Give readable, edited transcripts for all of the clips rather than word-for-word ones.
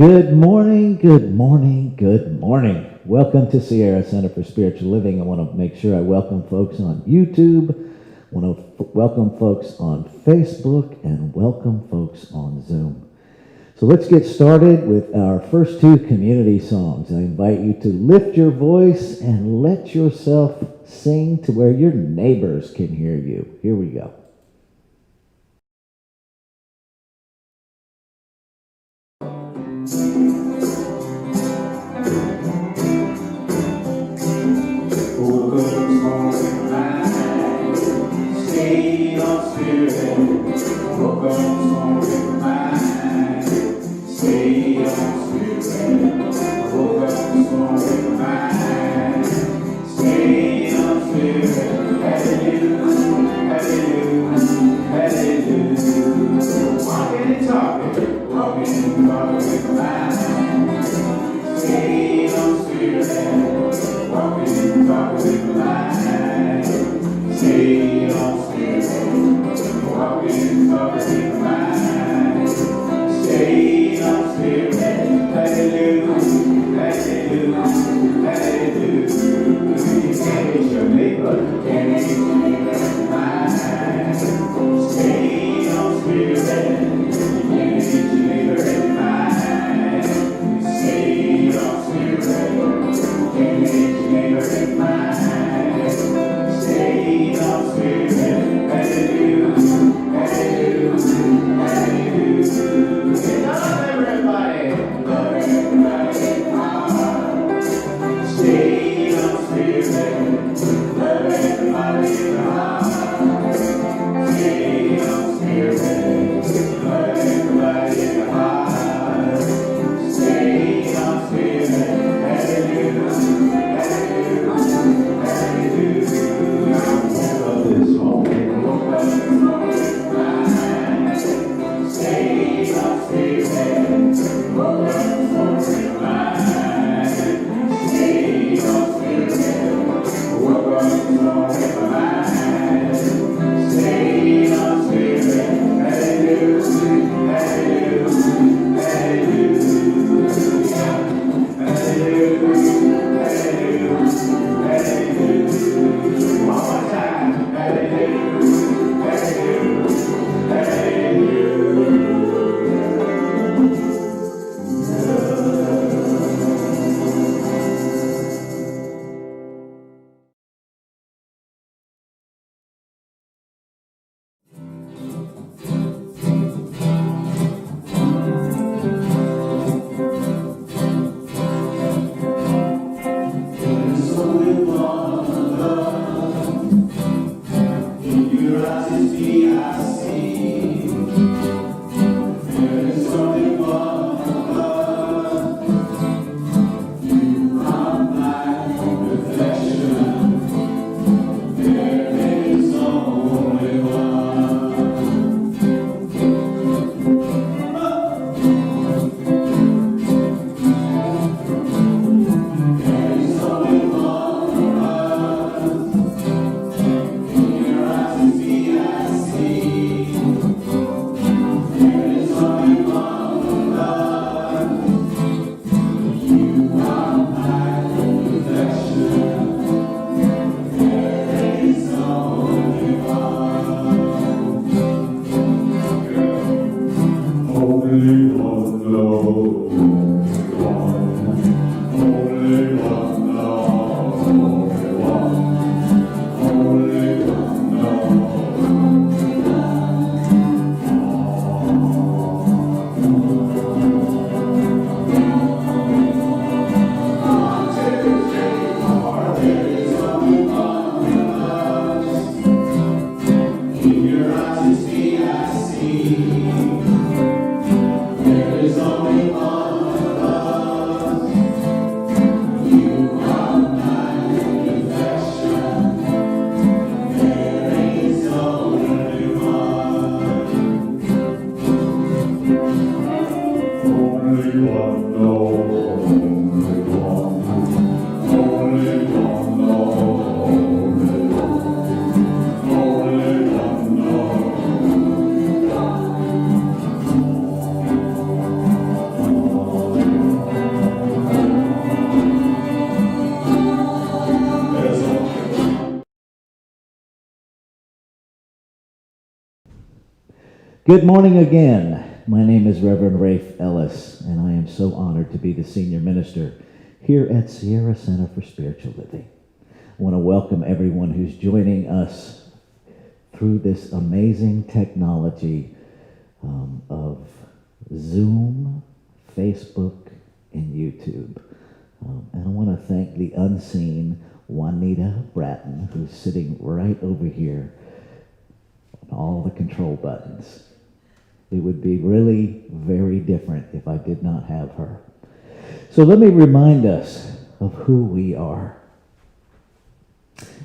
Good morning, good morning, good morning. Welcome to Sierra Center for Spiritual Living. I want to make sure I welcome folks on YouTube, I want to welcome folks on Facebook, and welcome folks on Zoom. So let's get started with our first two community songs. I invite you to lift your voice and let yourself sing to where your neighbors can hear you. Here we go. See Good morning again. My name is Reverend Rafe Ellis, and I am so honored to be the senior minister here at Sierra Center for Spiritual Living. I want to welcome everyone who's joining us through this amazing technology of Zoom, Facebook, and YouTube. And I want to thank the unseen Juanita Bratton, who's sitting right over here on all the control buttons. It would be really very different if I did not have her. So let me remind us of who we are.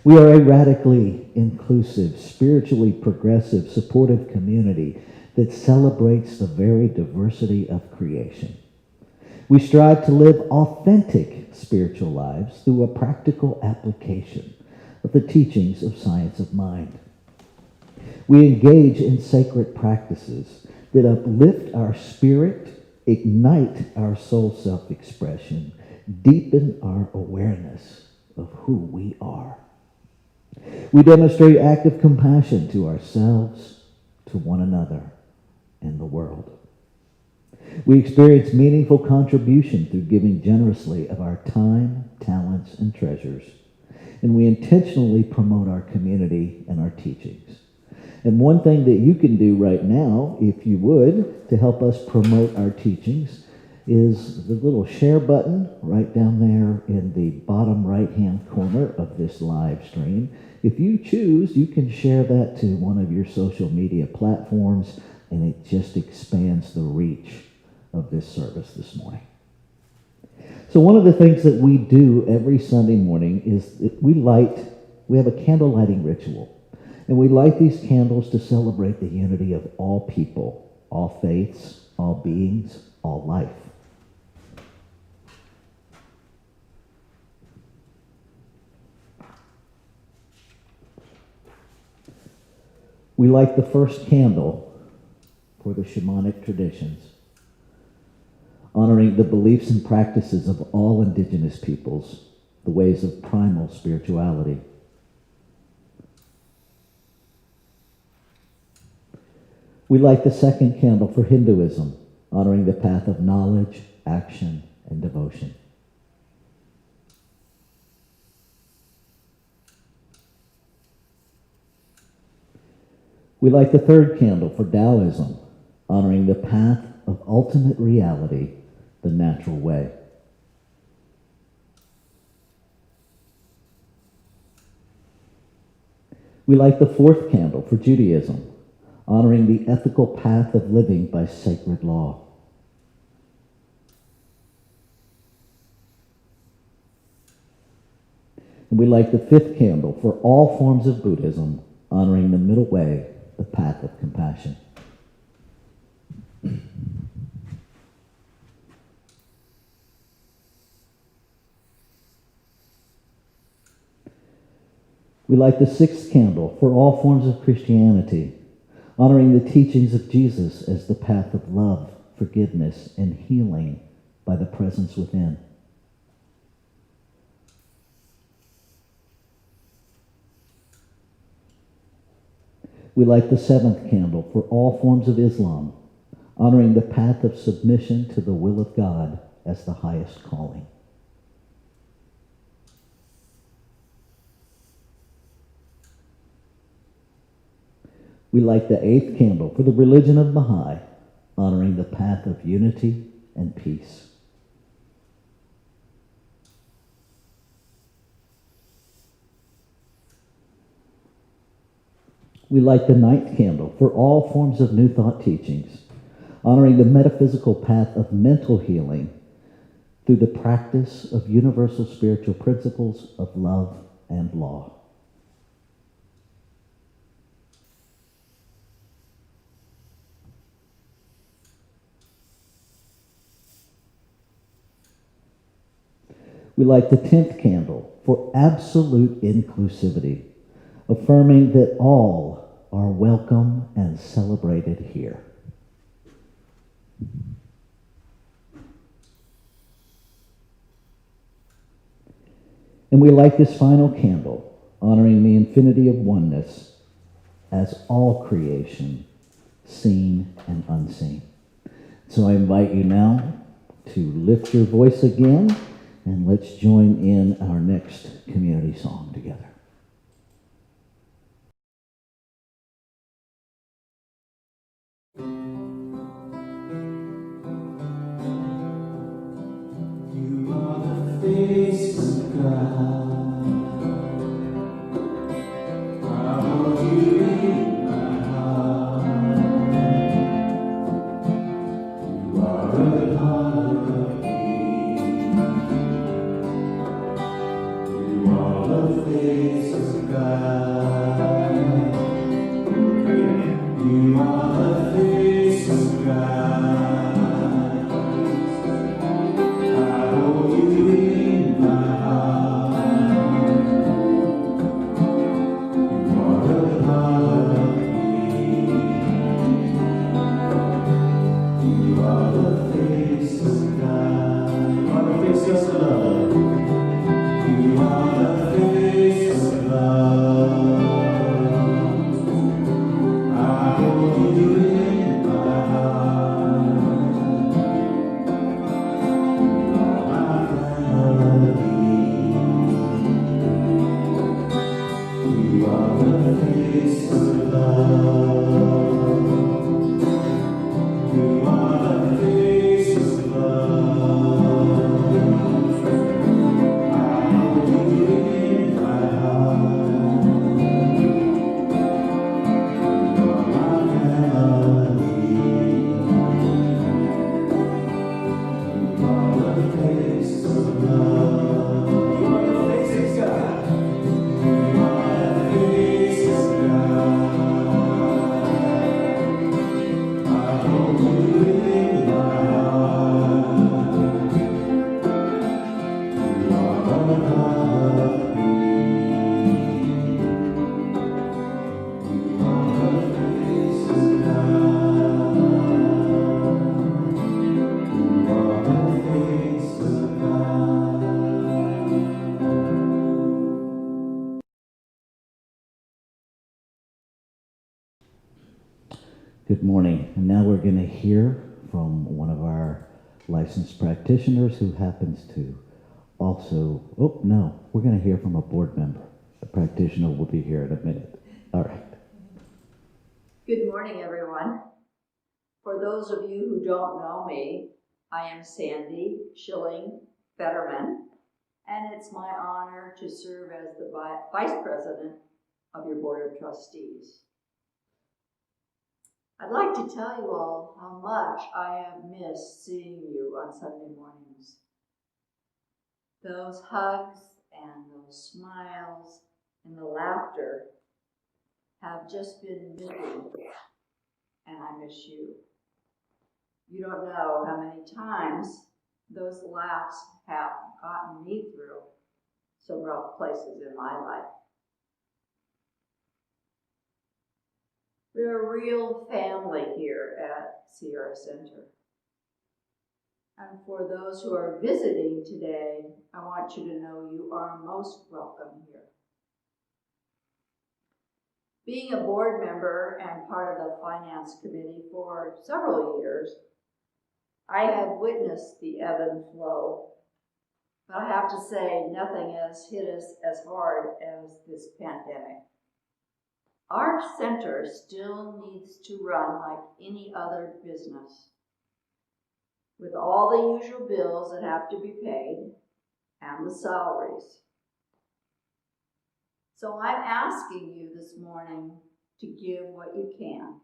We are a radically inclusive, spiritually progressive, supportive community that celebrates the very diversity of creation. We strive to live authentic spiritual lives through a practical application of the teachings of science of mind. We engage in sacred practices that uplift our spirit, ignite our soul self-expression, deepen our awareness of who we are. We demonstrate active compassion to ourselves, to one another, and the world. We experience meaningful contribution through giving generously of our time, talents, and treasures. And we intentionally promote our community and our teachings. And one thing that you can do right now, if you would, to help us promote our teachings, is the little share button right down there in the bottom right-hand corner of this live stream. If you choose, you can share that to one of your social media platforms, and it just expands the reach of this service this morning. So one of the things that we do every Sunday morning is that we have a candle lighting ritual. And we light these candles to celebrate the unity of all people, all faiths, all beings, all life. We light the first candle for the shamanic traditions, honoring the beliefs and practices of all indigenous peoples, the ways of primal spirituality. We light the second candle for Hinduism, honoring the path of knowledge, action, and devotion. We light the third candle for Taoism, honoring the path of ultimate reality, the natural way. We light the fourth candle for Judaism, honoring the ethical path of living by sacred law. And we light the fifth candle for all forms of Buddhism, honoring the middle way, the path of compassion. We light the sixth candle for all forms of Christianity, honoring the teachings of Jesus as the path of love, forgiveness, and healing by the presence within. We light the seventh candle for all forms of Islam, honoring the path of submission to the will of God as the highest calling. We light the eighth candle for the religion of Baha'i, honoring the path of unity and peace. We light the ninth candle for all forms of New Thought teachings, honoring the metaphysical path of mental healing through the practice of universal spiritual principles of love and law. We light the 10th candle for absolute inclusivity, affirming that all are welcome and celebrated here. And we light this final candle, honoring the infinity of oneness as all creation seen and unseen. So I invite you now to lift your voice again, and let's join in our next community song together. You are the face of God. I hold you in my heart. You are a part of me. You are the face of God. You are the face of God. I hold you in my heart. You are a part of me. You are the face of God. You are the face of love. You are the face of love. I hold you in my heart. You are my family. You are the face of love. You are the face of love. I hold you in my heart. You are my family. You are the face of love. You are the face of God. You are the face of God. I hold you in my heart. You are a part of me. You are the face of God. You are the face of God. Good morning. And now we're going to hear from one of our licensed practitioners who happens to also, we're going to hear from a board member. The practitioner will be here in a minute. All right. Good morning, everyone. For those of you who don't know me, I am Sandy Schilling Fetterman, and it's my honor to serve as the Vice President of your Board of Trustees. I'd like to tell you all how much I have missed seeing you on Sunday mornings. Those hugs and those smiles and the laughter have just been missing, and I miss you. You don't know how many times those laughs have gotten me through some rough places in my life. We're a real family here at Sierra Center. And for those who are visiting today, I want you to know you are most welcome here. Being a board member and part of the finance committee for several years, I have witnessed the ebb and flow. But I have to say, nothing has hit us as hard as this pandemic. Our center still needs to run like any other business, with all the usual bills that have to be paid and the salaries. So I'm asking you this morning to give what you can,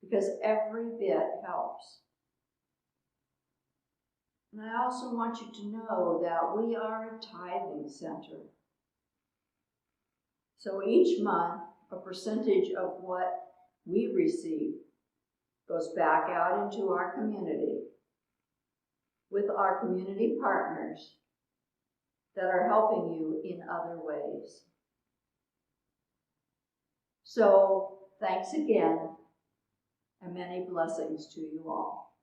because every bit helps. And I also want you to know that we are a tithing center. So each month, a percentage of what we receive goes back out into our community with our community partners that are helping you in other ways. So thanks again, and many blessings to you all.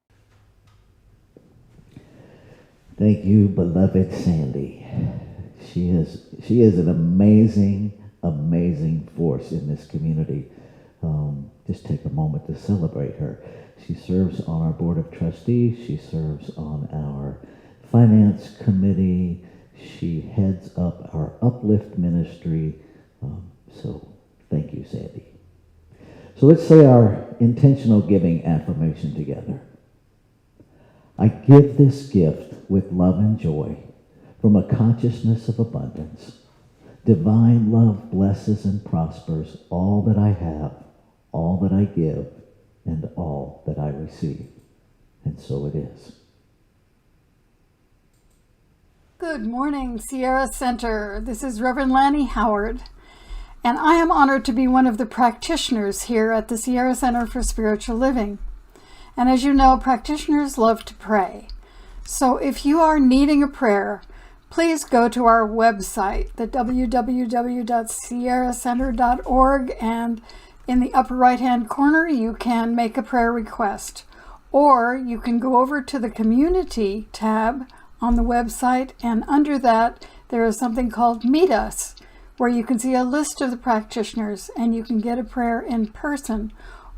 Thank you, beloved Sandy. She is an amazing force in this community. just take a moment to celebrate her. She serves on our board of trustees. She serves on our finance committee. She heads up our uplift ministry. So thank you, Sandy. So let's say our intentional giving affirmation together. I give this gift with love and joy from a consciousness of abundance. Divine love blesses and prospers all that I have, all that I give, and all that I receive. And so it is. Good morning, Sierra Center. This is Reverend Lanny Howard, and I am honored to be one of the practitioners here at the Sierra Center for Spiritual Living. And as you know, practitioners love to pray. So if you are needing a prayer, please go to our website, the www.sierracenter.org, and in the upper right-hand corner, you can make a prayer request. Or you can go over to the Community tab on the website, and under that, there is something called Meet Us, where you can see a list of the practitioners, and you can get a prayer in person,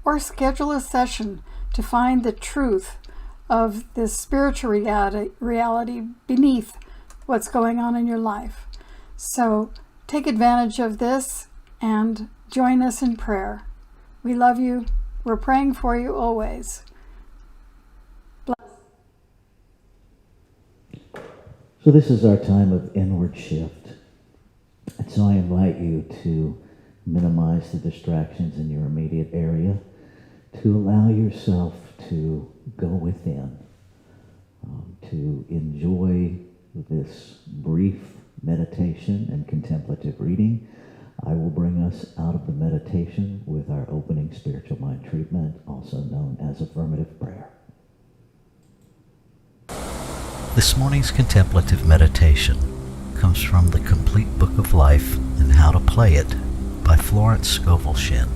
or schedule a session to find the truth of this spiritual reality beneath what's going on in your life. So take advantage of this and join us in prayer. We love you. We're praying for you always. So this is our time of inward shift. And so I invite you to minimize the distractions in your immediate area, to allow yourself to go within, to enjoy this brief meditation and contemplative reading. I will bring us out of the meditation with our opening spiritual mind treatment, also known as affirmative prayer. This morning's contemplative meditation comes from The Complete Book of Life and How to Play It by Florence Scovel Shinn.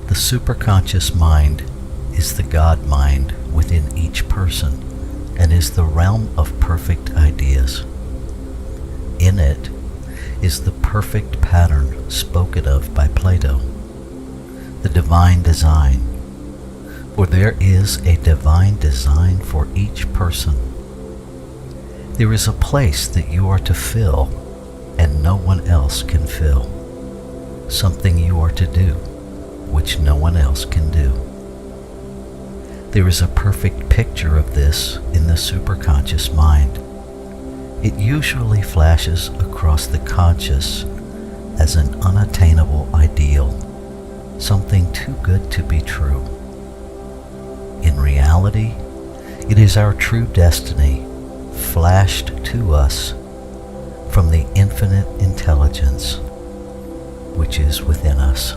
The superconscious mind is the God mind within each person and is the realm of perfect ideas. In it is the perfect pattern spoken of by Plato, the divine design. For there is a divine design for each person. There is a place that you are to fill and no one else can fill. Something you are to do which no one else can do. There is a perfect picture of this in the superconscious mind. It usually flashes across the conscious as an unattainable ideal, something too good to be true. In reality, it is our true destiny flashed to us from the infinite intelligence which is within us.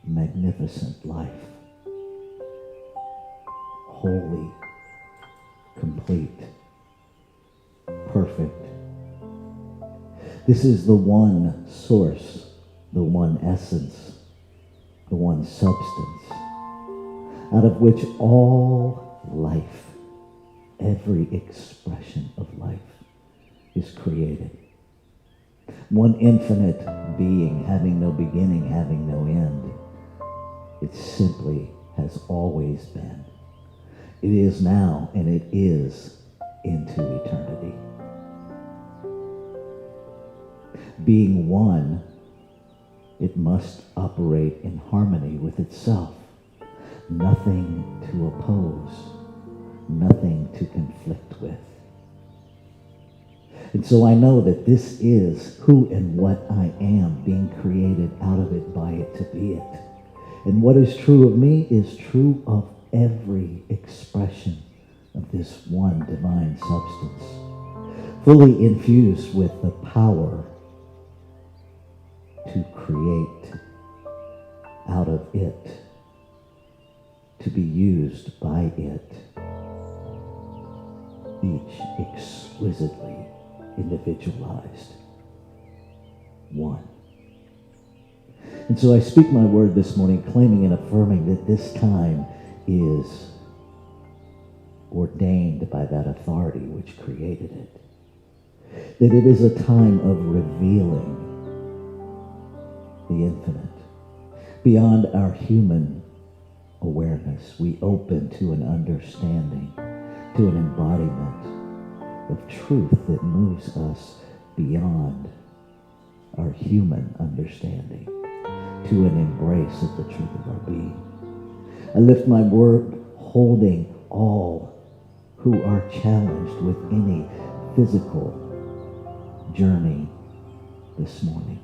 magnificent life. Holy, complete, perfect. This is the one source, the one essence, the one substance, out of which all life, every expression of life, is created. One infinite being, having no beginning, having no end. It simply has always been. It is now, and it is into eternity. Being one, it must operate in harmony with itself. Nothing to oppose, nothing to conflict with. And so I know that this is who and what I am, being created out of it, by it, to be it. And what is true of me is true of every expression of this one divine substance, fully infused with the power to create out of it, to be used by it, each exquisitely individualized one. And so I speak my word this morning, claiming and affirming that this time is ordained by that authority which created it. That it is a time of revealing the infinite. Beyond our human awareness, we open to an understanding, to an embodiment of truth that moves us beyond our human understanding, to an embrace of the truth of our being. I lift my word holding all who are challenged with any physical journey this morning.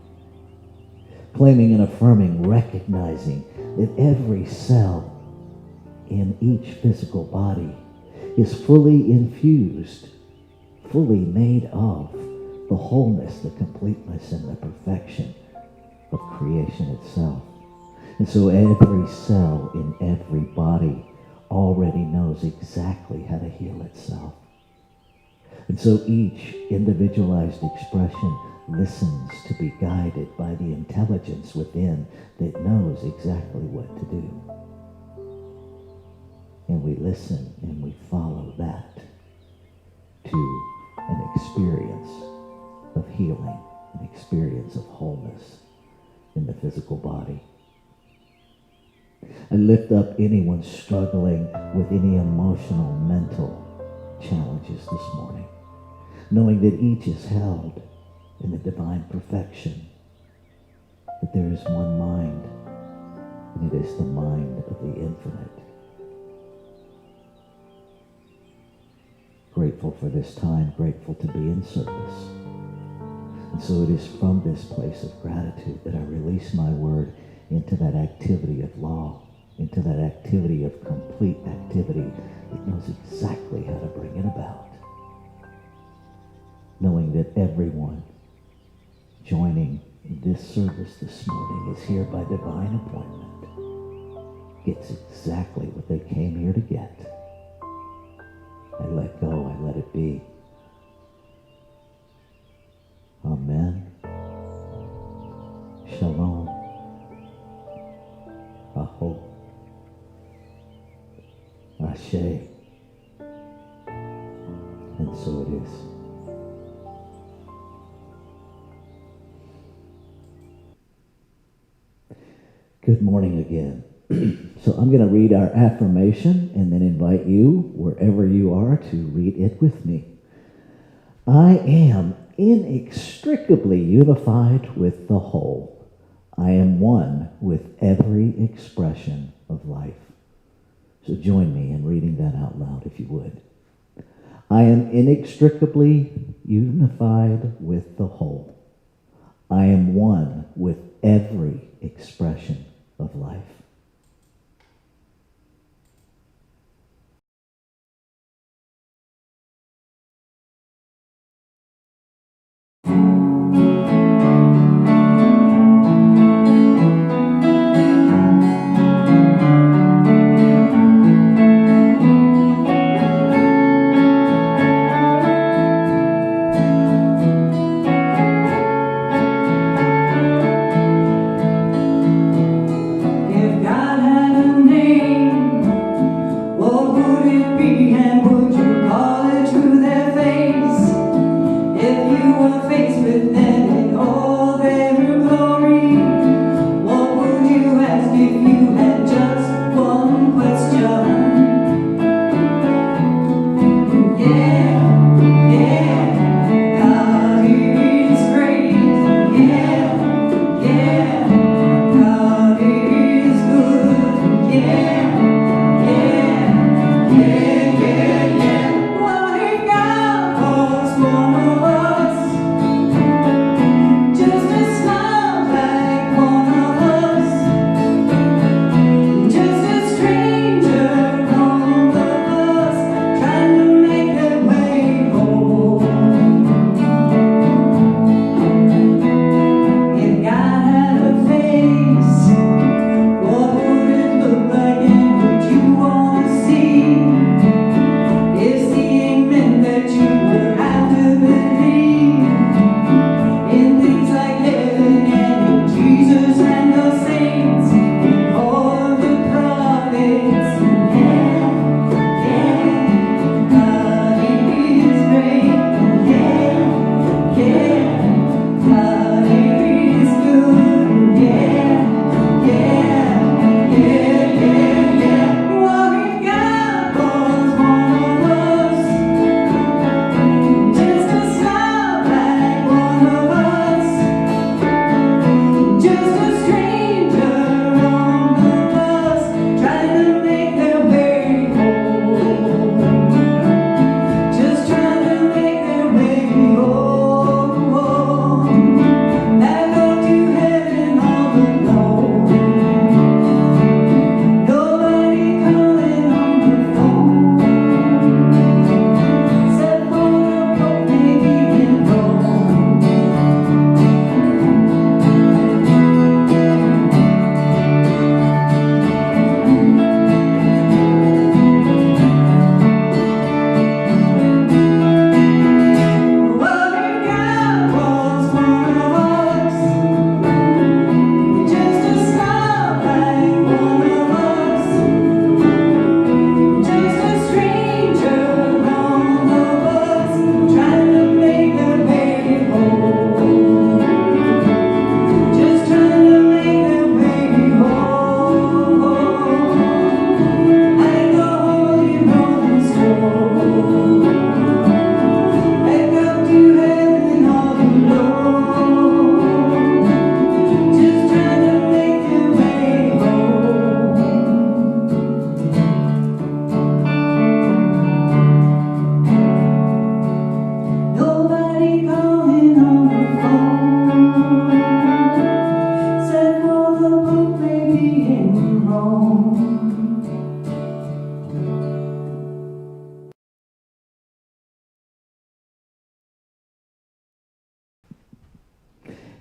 Claiming and affirming, recognizing that every cell in each physical body is fully infused, fully made of the wholeness, the completeness, and the perfection of creation itself. And so every cell in every body already knows exactly how to heal itself. And so each individualized expression listens to be guided by the intelligence within that knows exactly what to do. And we listen and we follow that to an experience of healing, an experience of wholeness in the physical body. I lift up anyone struggling with any emotional, mental challenges this morning, knowing that each is held in the divine perfection, that there is one mind, and it is the mind of the infinite. Grateful for this time, grateful to be in service. And so it is from this place of gratitude that I release my word into that activity of law, into that activity of complete activity that knows exactly how to bring it about. Knowing that everyone joining this service this morning is here by divine appointment, gets exactly what they came here to get. I let go, I let it be. Amen. Shalom. Aho. Ashe. And so it is. Good morning again. So I'm going to read our affirmation and then invite you, wherever you are, to read it with me. I am inextricably unified with the whole. I am one with every expression of life. So join me in reading that out loud, if you would. I am inextricably unified with the whole. I am one with every expression of life.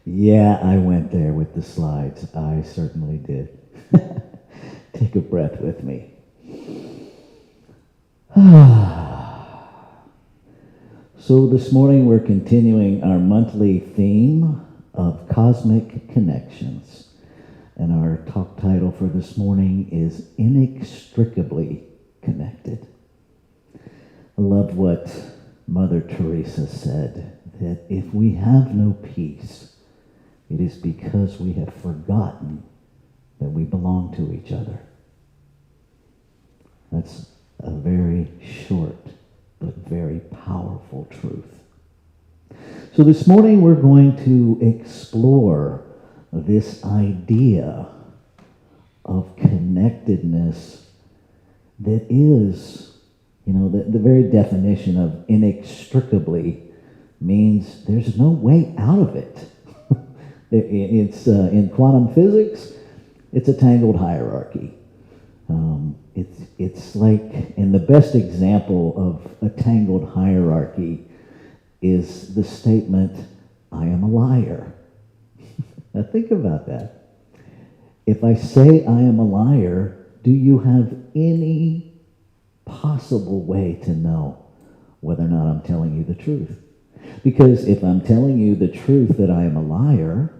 Yeah, I went there with the slides. I certainly did. Take a breath with me. So this morning we're continuing our monthly theme of cosmic connections. And our talk title for this morning is Inextricably Connected. I love what Mother Teresa said, that if we have no peace, it is because we have forgotten that we belong to each other. That's a very short but very powerful truth. So this morning we're going to explore this idea of connectedness that is, the very definition of inextricably means there's no way out of it. It's in quantum physics, it's a tangled hierarchy. It's like, and the best example of a tangled hierarchy is the statement, I am a liar. Now think about that. If I say I am a liar, do you have any possible way to know whether or not I'm telling you the truth? Because if I'm telling you the truth that I am a liar,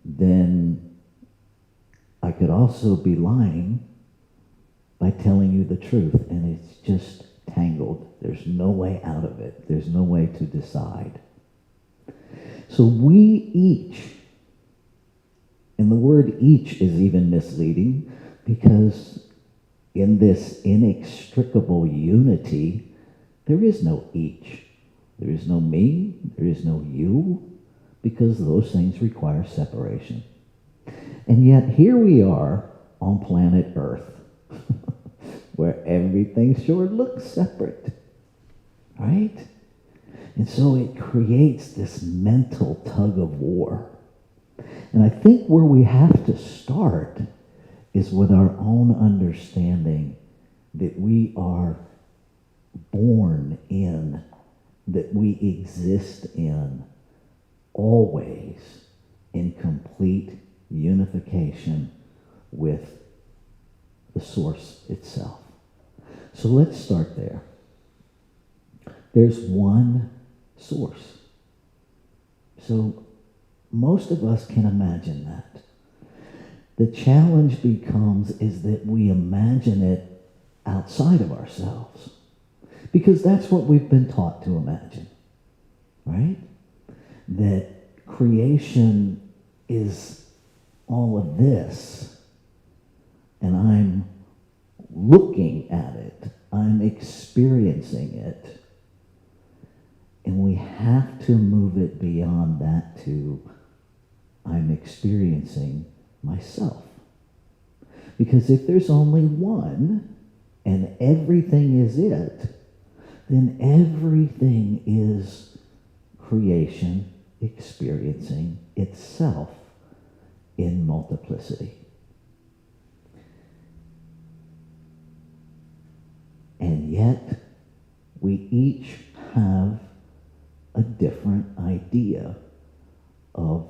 then I could also be lying by telling you the truth, and it's just tangled. There's no way out of it. There's no way to decide. So we each, and the word each is even misleading, because in this inextricable unity, there is no each. There is no me, there is no you, because those things require separation. And yet here we are on planet Earth, where everything sure looks separate, right? And so it creates this mental tug of war. And I think where we have to start is with our own understanding that we are born in, that we exist in, always in complete unification with the source itself. So let's start there. There's one source. So most of us can imagine that. The challenge becomes is that we imagine it outside of ourselves. Because that's what we've been taught to imagine, right? That creation is all of this, and I'm looking at it, I'm experiencing it, and we have to move it beyond that to I'm experiencing myself. Because if there's only one, and everything is it, then everything is creation experiencing itself in multiplicity. And yet, we each have a different idea of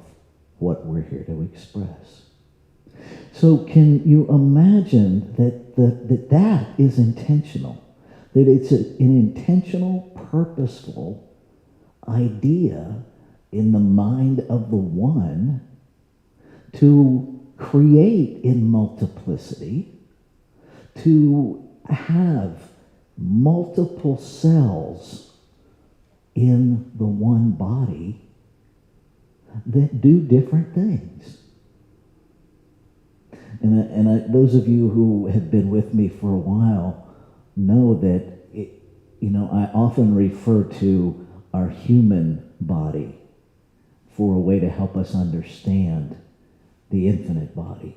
what we're here to express. So can you imagine that is intentional? That it's an intentional, purposeful idea in the mind of the one to create in multiplicity, to have multiple cells in the one body that do different things. And those of you who have been with me for a while know that I often refer to our human body for a way to help us understand the infinite body.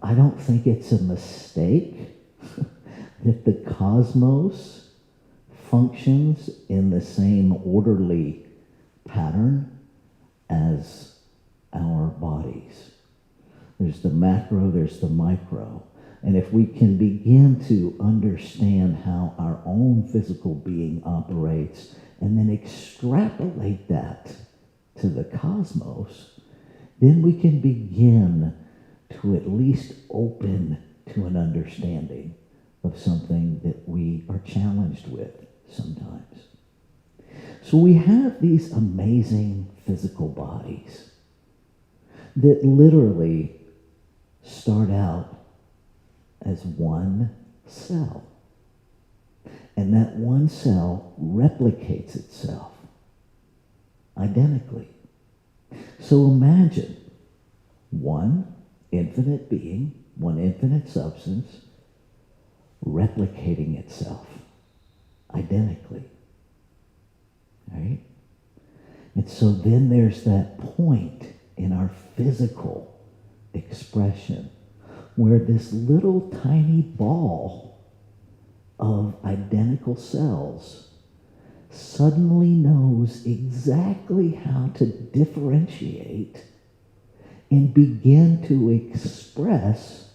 I don't think it's a mistake that the cosmos functions in the same orderly pattern as our bodies. There's the macro, there's the micro. And if we can begin to understand how our own physical being operates and then extrapolate that to the cosmos, then we can begin to at least open to an understanding of something that we are challenged with sometimes. So we have these amazing physical bodies that literally start out as one cell. And that one cell replicates itself identically. So imagine one infinite being, one infinite substance, replicating itself identically. Right? And so then there's that point in our physical expression where this little tiny ball of identical cells suddenly knows exactly how to differentiate and begin to express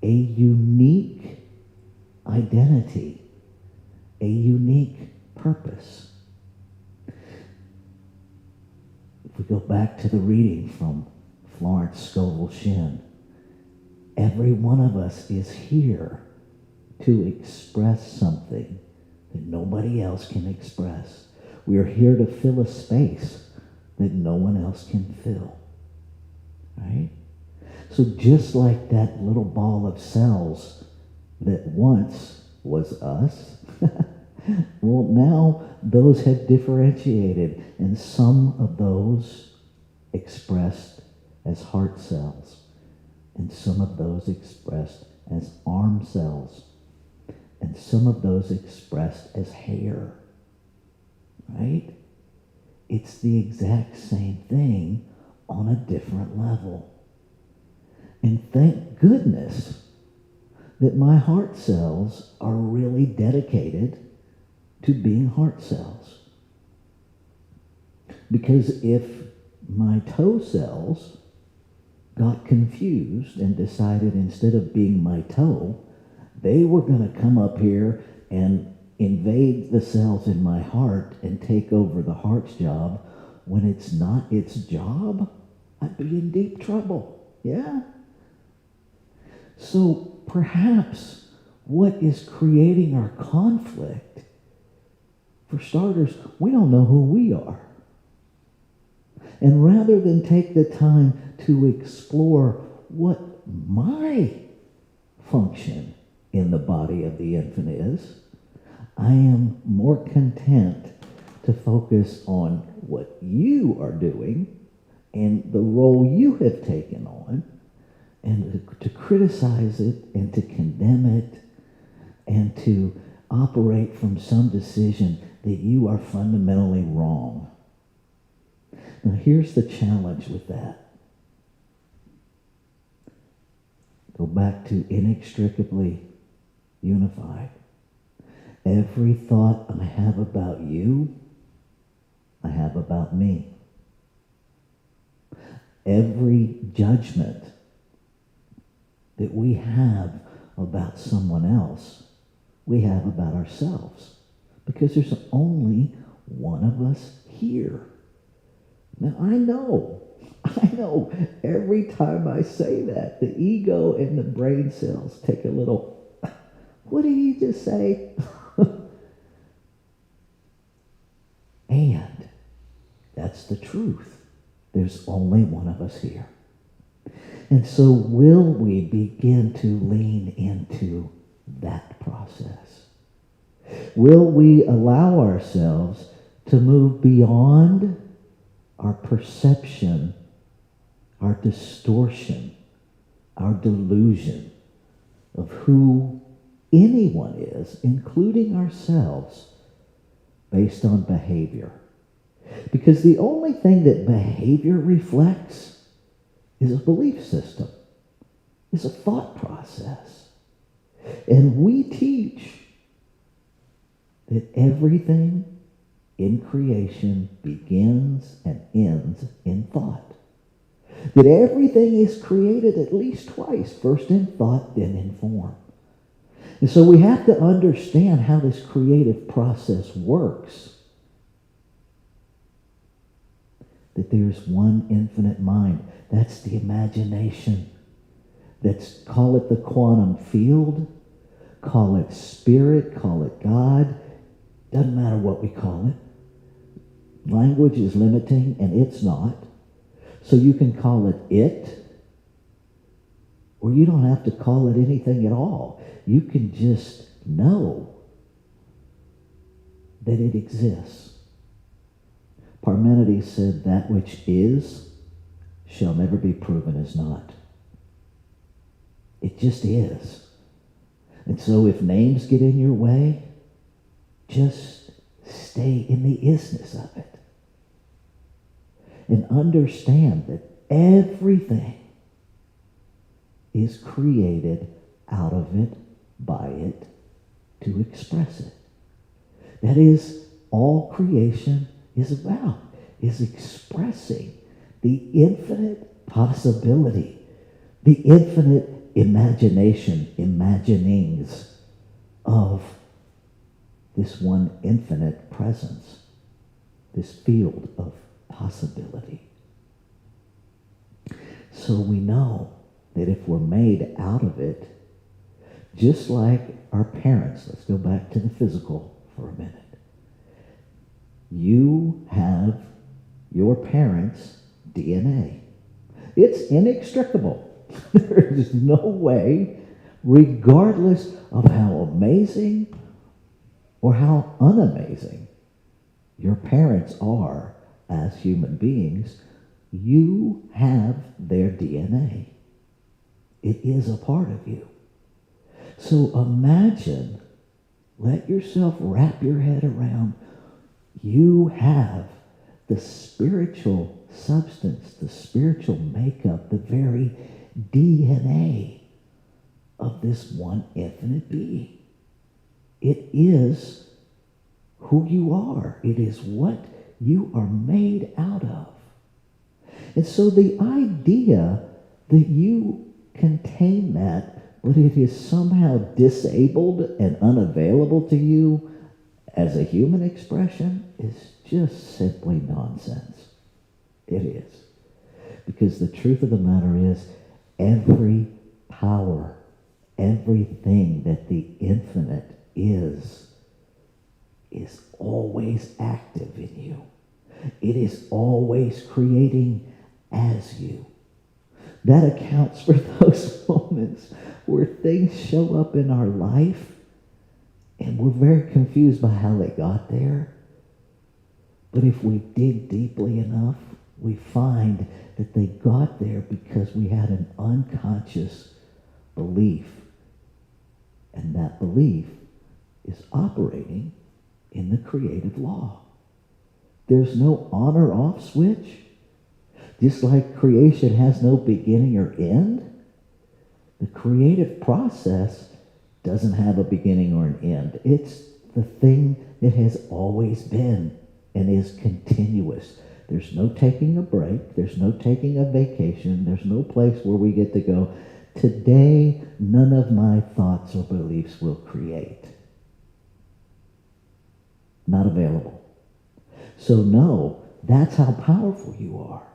a unique identity, a unique purpose. If we go back to the reading from Florence Scovel Shinn, every one of us is here to express something that nobody else can express. We are here to fill a space that no one else can fill. Right? So just like that little ball of cells that once was us, well, now those have differentiated, and some of those expressed as heart cells, and some of those expressed as arm cells, and some of those expressed as hair. Right? It's the exact same thing on a different level. And thank goodness that my heart cells are really dedicated to being heart cells. Because if my toe cells got confused and decided instead of being my toe, they were going to come up here and invade the cells in my heart and take over the heart's job when it's not its job, I'd be in deep trouble. Yeah? So perhaps what is creating our conflict, for starters, we don't know who we are. And rather than take the time to explore what my function in the body of the infant is, I am more content to focus on what you are doing and the role you have taken on, and to criticize it and to condemn it and to operate from some decision that you are fundamentally wrong. Now here's the challenge with that. Go back to inextricably unified. Every thought I have about you, I have about me. Every judgment that we have about someone else, we have about ourselves. Because there's only one of us here. Now I know, every time I say that, the ego and the brain cells take a little, what did he just say? And that's the truth. There's only one of us here. And so will we begin to lean into that process? Will we allow ourselves to move beyond our perception, our distortion, our delusion of who anyone is, including ourselves, based on behavior? Because the only thing that behavior reflects is a belief system, is a thought process. And we teach that everything in creation begins and ends in thought. That everything is created at least twice, first in thought, then in form. And so we have to understand how this creative process works. that there's one infinite mind. That's the imagination. Call it the quantum field, call it spirit, call it God. Doesn't matter what we call it. Language is limiting, and it's not. So you can call it, or you don't have to call it anything at all. You can just know that it exists. Parmenides said, that which is shall never be proven as not. It just is. And so if names get in your way, just stay in the isness of it. And understand that everything is created out of it, by it, to express it. That is all creation is about, is expressing the infinite possibility, the infinite imagination, imaginings of this one infinite presence, this field of possibility. So we know that if we're made out of it, just like our parents, let's go back to the physical for a minute. You have your parents' DNA. It's inextricable. There is no way, regardless of how amazing or how unamazing your parents are as human beings, you have their DNA. It is a part of you. So imagine, let yourself wrap your head around, you have the spiritual substance, the spiritual makeup, the very DNA of this one infinite being. It is who you are. It is what you are made out of. And so the idea that you contain that, but it is somehow disabled and unavailable to you as a human expression is just simply nonsense. It is. Because the truth of the matter is, every power, everything that the infinite is always active in you. It is always creating as you. That accounts for those moments where things show up in our life and we're very confused by how they got there. But if we dig deeply enough, we find that they got there because we had an unconscious belief. And that belief is operating in the creative law. There's no on or off switch. Just like creation has no beginning or end, the creative process doesn't have a beginning or an end. It's the thing that has always been and is continuous. There's no taking a break. There's no taking a vacation. There's no place where we get to go, today, none of my thoughts or beliefs will create. Not available. So no, that's how powerful you are.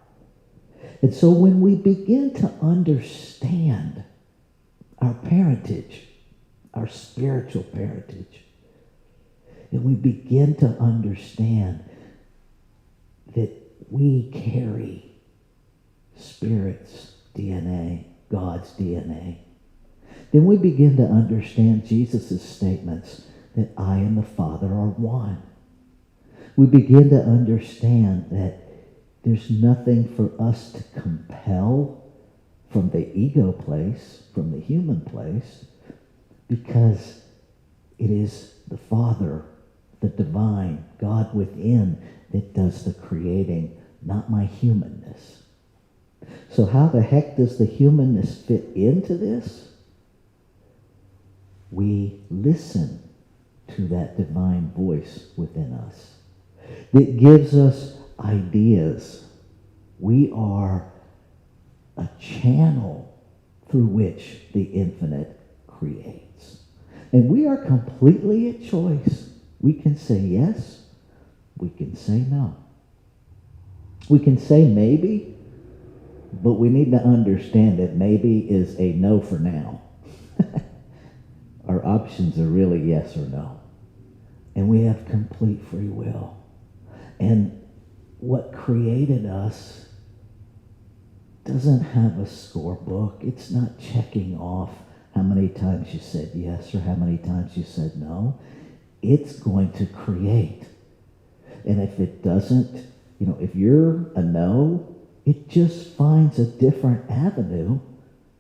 And so when we begin to understand our parentage, our spiritual parentage, and we begin to understand that we carry Spirit's DNA, God's DNA, then we begin to understand Jesus' statements that I and the Father are one. We begin to understand that there's nothing for us to compel from the ego place, from the human place, because it is the Father, the divine, God within, that does the creating, not my humanness. So how the heck does the humanness fit into this? We listen to that divine voice within us that gives us ideas. We are a channel through which the infinite creates. And we are completely at choice. We can say yes, we can say no. We can say maybe, but we need to understand that maybe is a no for now. Our options are really yes or no. And we have complete free will. And what created us doesn't have a scorebook. It's not checking off how many times you said yes or how many times you said no. It's going to create. And if it doesn't, if you're a no, it just finds a different avenue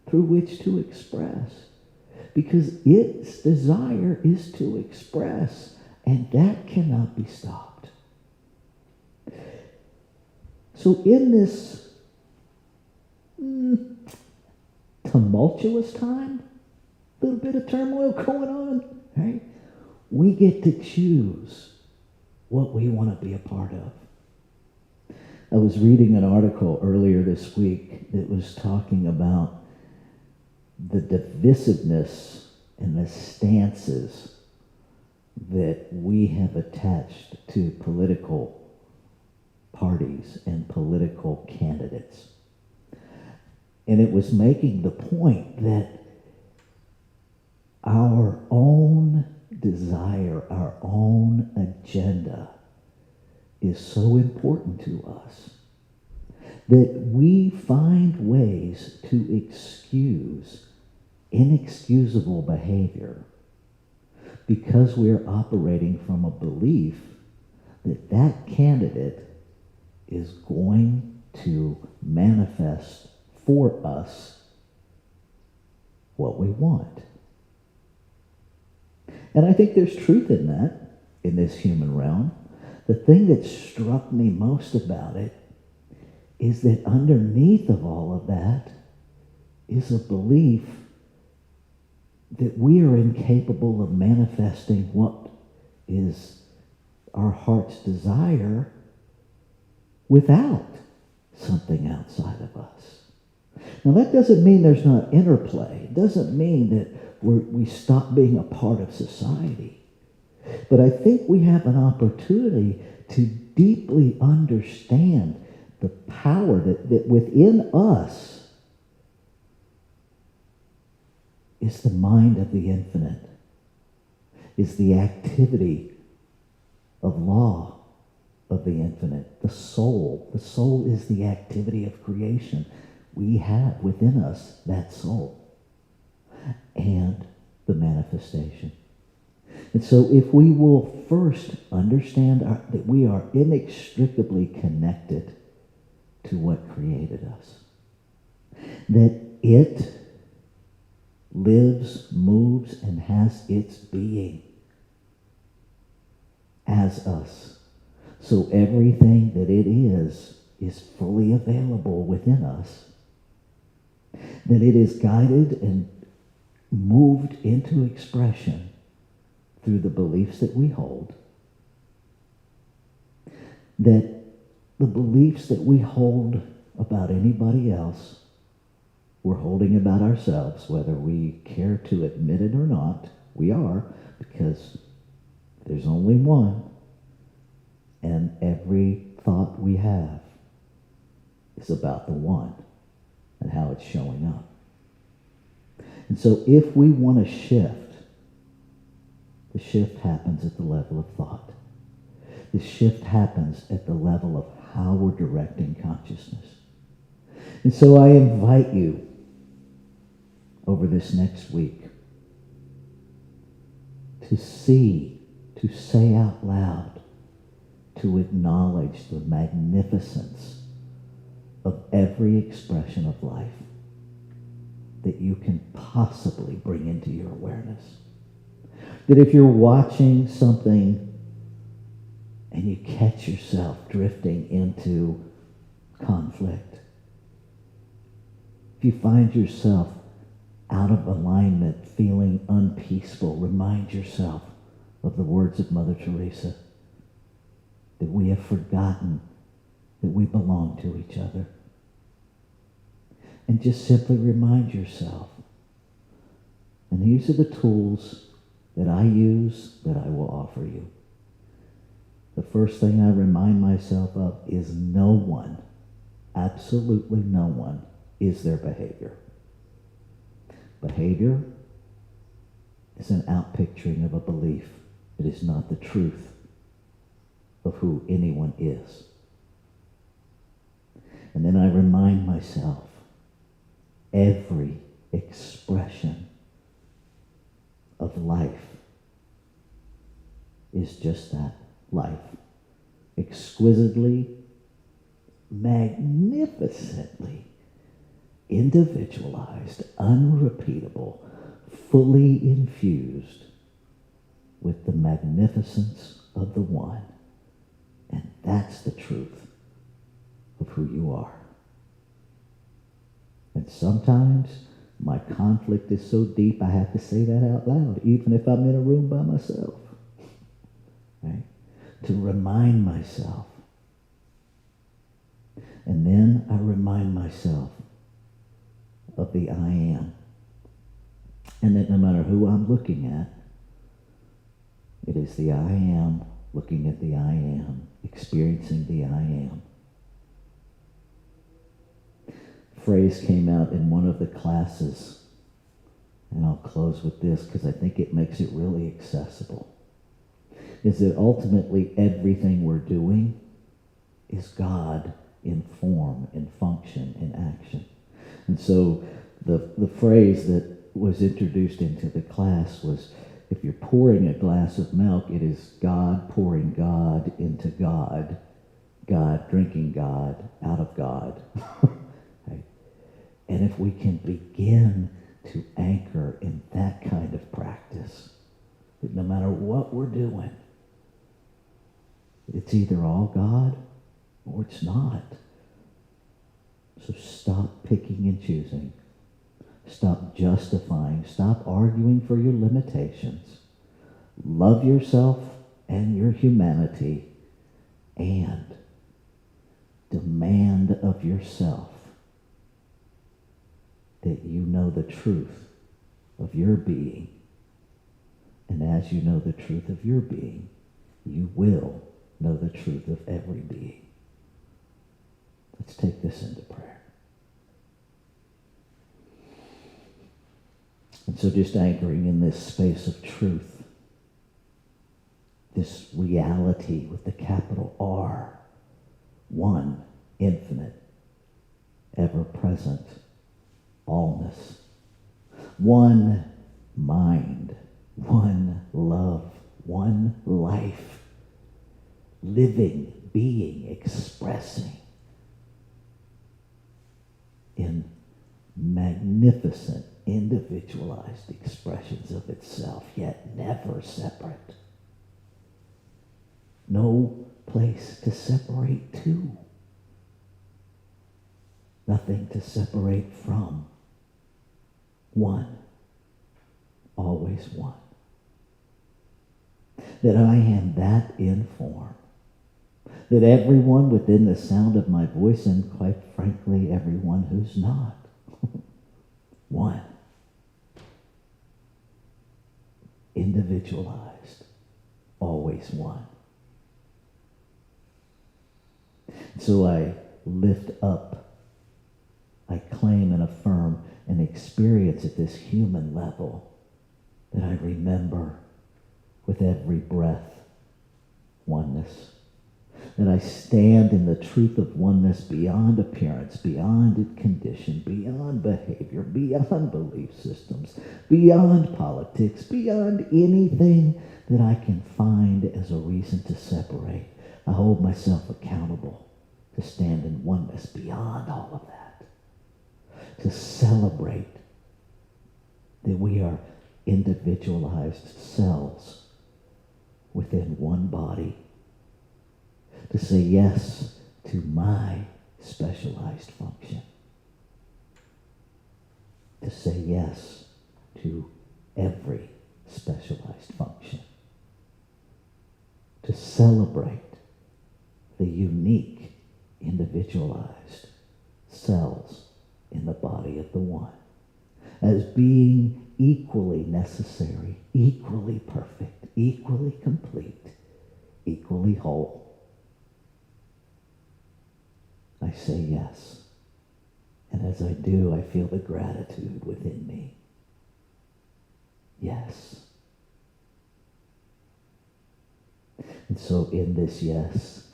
through which to express. Because its desire is to express, and that cannot be stopped. So in this tumultuous time, a little bit of turmoil going on, right? We get to choose what we want to be a part of. I was reading an article earlier this week that was talking about the divisiveness and the stances that we have attached to political parties and political candidates. And it was making the point that our own desire, our own agenda is so important to us that we find ways to excuse inexcusable behavior because we're operating from a belief that that candidate is going to manifest for us what we want. And I think there's truth in that, in this human realm. The thing that struck me most about it is that underneath of all of that is a belief that we are incapable of manifesting what is our heart's desire without something outside of us. Now that doesn't mean there's not interplay. It doesn't mean that we stop being a part of society. But I think we have an opportunity to deeply understand the power that within us is the mind of the infinite, is the activity of law of the infinite, the soul. The soul is the activity of creation. We have within us that soul and the manifestation. And so if we will first understand that we are inextricably connected to what created us, that it lives, moves, and has its being as us. So everything that it is fully available within us. That it is guided and moved into expression through the beliefs that we hold. That the beliefs that we hold about anybody else, we're holding about ourselves, whether we care to admit it or not. We are, because there's only one, and every thought we have is about the one and how it's showing up. And so if we want to shift, the shift happens at the level of thought. The shift happens at the level of how we're directing consciousness. And so I invite you over this next week to say out loud, to acknowledge the magnificence of every expression of life that you can possibly bring into your awareness. That if you're watching something and you catch yourself drifting into conflict, if you find yourself out of alignment, feeling unpeaceful, remind yourself of the words of Mother Teresa, that we have forgotten that we belong to each other. And just simply remind yourself. And these are the tools that I use, that I will offer you. the first thing I remind myself of is no one, absolutely no one, is their behavior. Behavior is an outpicturing of a belief. It is not the truth of who anyone is. And then I remind myself, every expression of life is just that, life. Exquisitely, magnificently individualized, unrepeatable, fully infused with the magnificence of the one. And that's the truth of who you are. And sometimes my conflict is so deep I have to say that out loud, even if I'm in a room by myself. Right? To remind myself. And then I remind myself of the I am. And that no matter who I'm looking at, it is the I am looking at the I am, experiencing the I am. Phrase came out in one of the classes, and I'll close with this because I think it makes it really accessible, is that ultimately everything we're doing is God in form, in function, in action. And so the phrase that was introduced into the class was, if you're pouring a glass of milk, it is God pouring God into God, God drinking God out of God. Right? And if we can begin to anchor in that kind of practice, that no matter what we're doing, it's either all God or it's not. So stop picking and choosing. Stop justifying. Stop arguing for your limitations. Love yourself and your humanity, and demand of yourself that you know the truth of your being. And as you know the truth of your being, you will know the truth of every being. Let's take this into prayer. And so just anchoring in this space of truth, this reality with the capital R, one, infinite, ever-present, allness, one mind, one love, one life, living, being, expressing in magnificent, individualized expressions of itself, yet never separate. No place to separate to. Nothing to separate from. One. Always one. That I am that in form. That everyone within the sound of my voice, and quite frankly, everyone who's not, one. Individualized. Always one. So I lift up, I claim and affirm and experience at this human level that I remember with every breath oneness. That I stand in the truth of oneness beyond appearance, beyond condition, beyond behavior, beyond belief systems, beyond politics, beyond anything that I can find as a reason to separate. I hold myself accountable to stand in oneness beyond all of that. To celebrate that we are individualized cells within one body. To say yes to my specialized function. To say yes to every specialized function. To celebrate the unique, individualized cells in the body of the one as being equally necessary, equally perfect, equally complete, equally whole. I say yes. And as I do, I feel the gratitude within me. Yes. And so in this yes,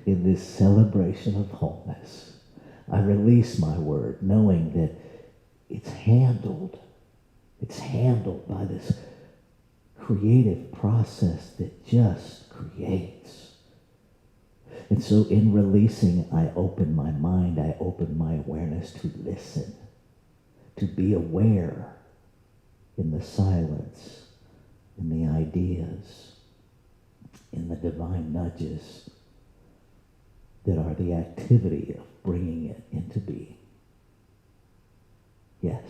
in this celebration of wholeness, I release my word, knowing that it's handled by this creative process that just creates. And so in releasing, I open my mind, I open my awareness to listen, to be aware in the silence, in the ideas, in the divine nudges that are the activity of bringing it into being. Yes,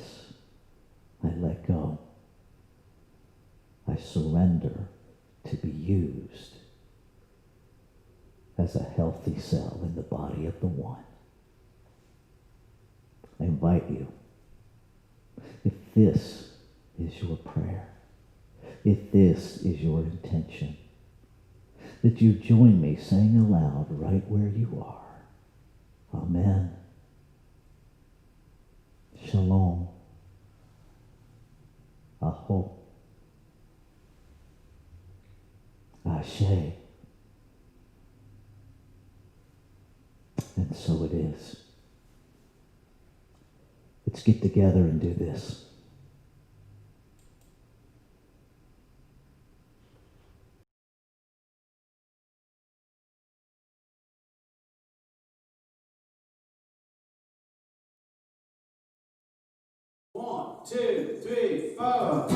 I let go. I surrender to be used as a healthy cell in the body of the one. I invite you, if this is your prayer, if this is your intention, that you join me saying aloud right where you are. Amen. Shalom. Aho. Ashe. And so it is. Let's get together and do this. One, two, three, four.